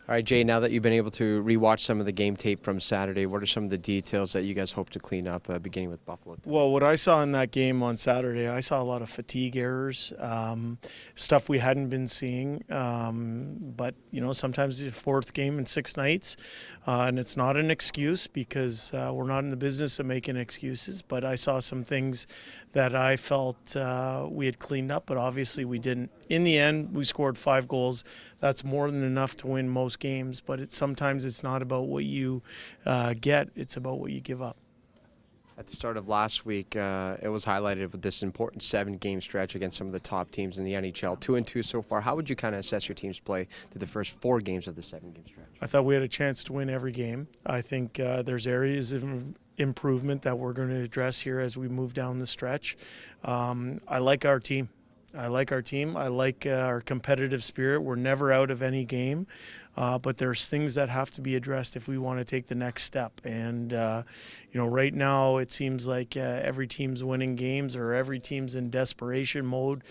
All right, Jay, now that you've been able to rewatch some of the game tape from Saturday, what are some of the details that you guys hope to clean up beginning with Buffalo tonight? Well, what I saw in that game on Saturday, I saw a lot of fatigue errors, stuff we hadn't been seeing. But, sometimes it's a fourth game in 6 nights, and it's not an excuse because we're not in the business of making excuses. But I saw some things that I felt we had cleaned up, but obviously we didn't. In the end, we scored 5 goals. That's more than enough to win most games, but sometimes it's not about what you get, it's about what you give up. At the start of last week, it was highlighted with this important 7-game stretch against some of the top teams in the NHL, 2-2 so far. How would you kind of assess your team's play through the first 4 games of the 7-game stretch? I thought we had a chance to win every game. I think there's areas of improvement that we're going to address here as we move down the stretch. I like our team. I like our competitive spirit. We're never out of any game, but there's things that have to be addressed if we want to take the next step. And, right now it seems like every team's winning games or every team's in desperation mode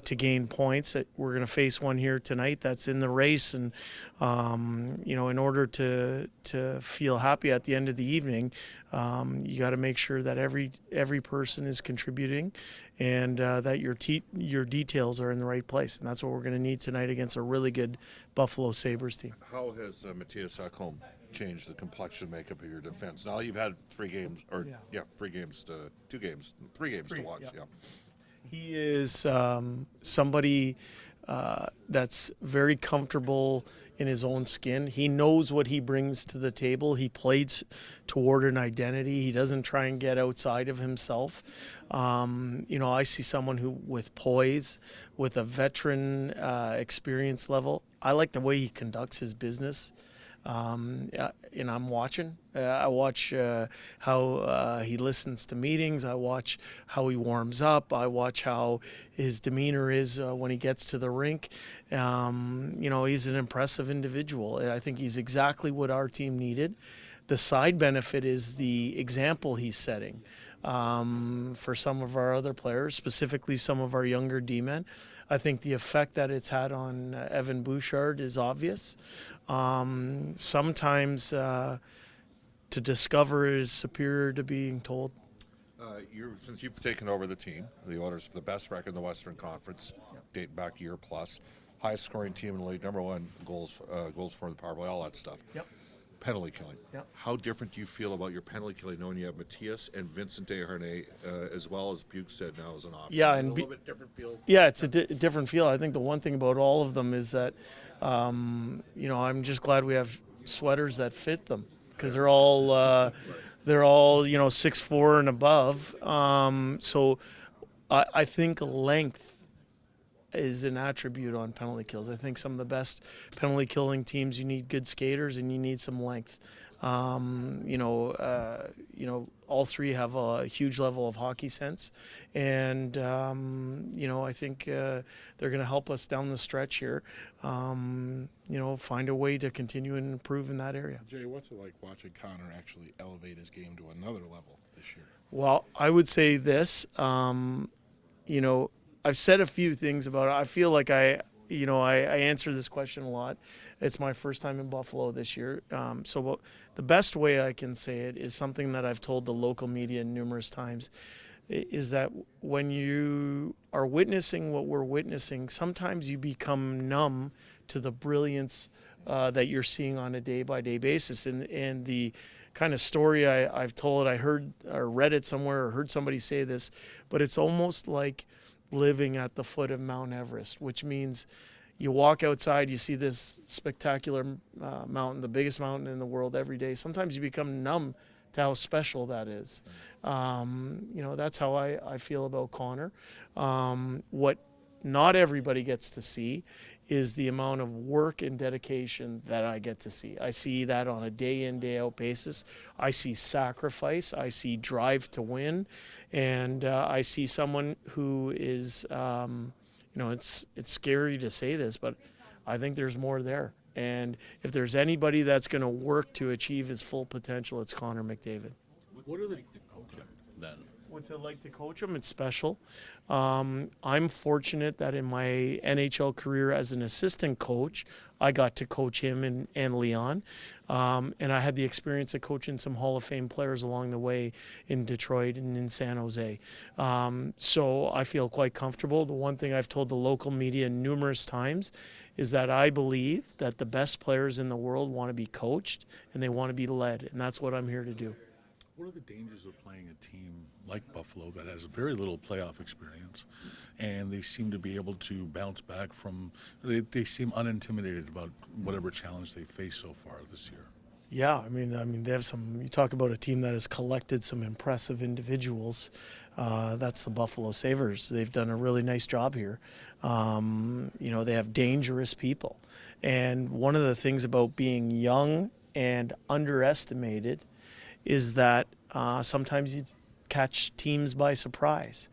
to gain points. We're going to face one here tonight that's in the race. And, in order to feel happy at the end of the evening, you got to make sure that every person is contributing and that your details are in the right place. And that's what we're going to need tonight against a really good Buffalo Sabres team. How has Mattias Ekholm changed the complexion makeup of your defense? Now you've had 3 games, or 3 games to 2 games, 3 games to watch. Yeah. He is somebody that's very comfortable in his own skin. He knows what he brings to the table. He plays toward an identity. He doesn't try and get outside of himself. I see someone who, with poise, with a veteran experience level. I like the way he conducts his business. And I'm watching. I watch how he listens to meetings. I watch how he warms up. I watch how his demeanor is when he gets to the rink. He's an impressive individual. I think he's exactly what our team needed. The side benefit is the example he's setting for some of our other players, specifically some of our younger D-men. I think the effect that it's had on Evan Bouchard is obvious. Sometimes to discover is superior to being told. Since you've taken over the team, the Oilers have the best record in the Western Conference, dating back a year plus, highest scoring team in the league, #1 goals for the power play, all that stuff. Yep. Penalty killing. Yep. How different do you feel about your penalty killing knowing you have Mattias and Vincent Desharnais, as well as Buke said now as an option? Yeah, Is it and a little bit different feel? Yeah, it's a different feel. I think the one thing about all of them is that, I'm just glad we have sweaters that fit them because they're all 6'4" and above. So I think length is an attribute on penalty kills. I think some of the best penalty killing teams, you need good skaters and you need some length. All 3 have a huge level of hockey sense, and I think they're going to help us down the stretch here. Find a way to continue and improve in that area. Jay, what's it like watching Connor actually elevate his game to another level this year? Well, I would say this. I've said a few things about it. I feel like I answer this question a lot. It's my first time in Buffalo this year. So the best way I can say it is something that I've told the local media numerous times, is that when you are witnessing what we're witnessing, sometimes you become numb to the brilliance that you're seeing on a day-by-day basis. And the kind of story I've told, I heard or read it somewhere or heard somebody say this, but it's almost like living at the foot of Mount Everest, which means you walk outside, you see this spectacular mountain, the biggest mountain in the world every day. Sometimes you become numb to how special that is. That's how I feel about Connor. What not everybody gets to see is the amount of work and dedication that I get to see. I see that on a day in, day out basis. I see sacrifice. I see drive to win. And I see someone who is, it's scary to say this, but I think there's more there. And if there's anybody that's going to work to achieve his full potential, it's Connor McDavid. What are like to coach him then? What's it like to coach them? It's special. I'm fortunate that in my NHL career as an assistant coach, I got to coach him and Leon. And I had the experience of coaching some Hall of Fame players along the way in Detroit and in San Jose. So I feel quite comfortable. The one thing I've told the local media numerous times is that I believe that the best players in the world want to be coached and they want to be led. And that's what I'm here to do. What are the dangers of playing a team like Buffalo that has very little playoff experience, and they seem to be able to bounce back from, they seem unintimidated about whatever challenge they face so far this year? Yeah, I mean, they have some. You talk about a team that has collected some impressive individuals. That's the Buffalo Sabres. They've done a really nice job here. They have dangerous people, and one of the things about being young and underestimated is that sometimes you catch teams by surprise.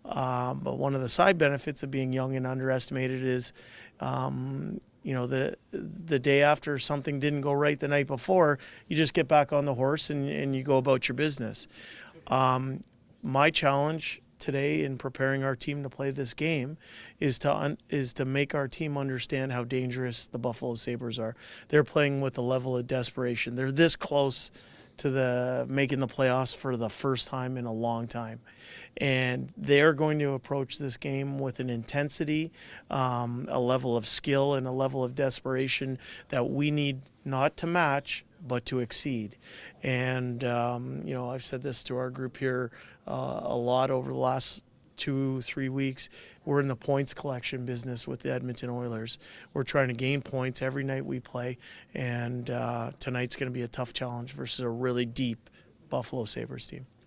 But one of the side benefits of being young and underestimated is, the day after something didn't go right the night before, you just get back on the horse and you go about your business. My challenge today in preparing our team to play this game is to make our team understand how dangerous the Buffalo Sabres are. They're playing with a level of desperation. They're this close to making the playoffs for the first time in a long time. And they're going to approach this game with an intensity, a level of skill, and a level of desperation that we need not to match, but to exceed. And, I've said this to our group here a lot over the last 2-3 weeks. We're in the points collection business with the Edmonton Oilers. We're trying to gain points every night we play, and tonight's going to be a tough challenge versus a really deep Buffalo Sabres team.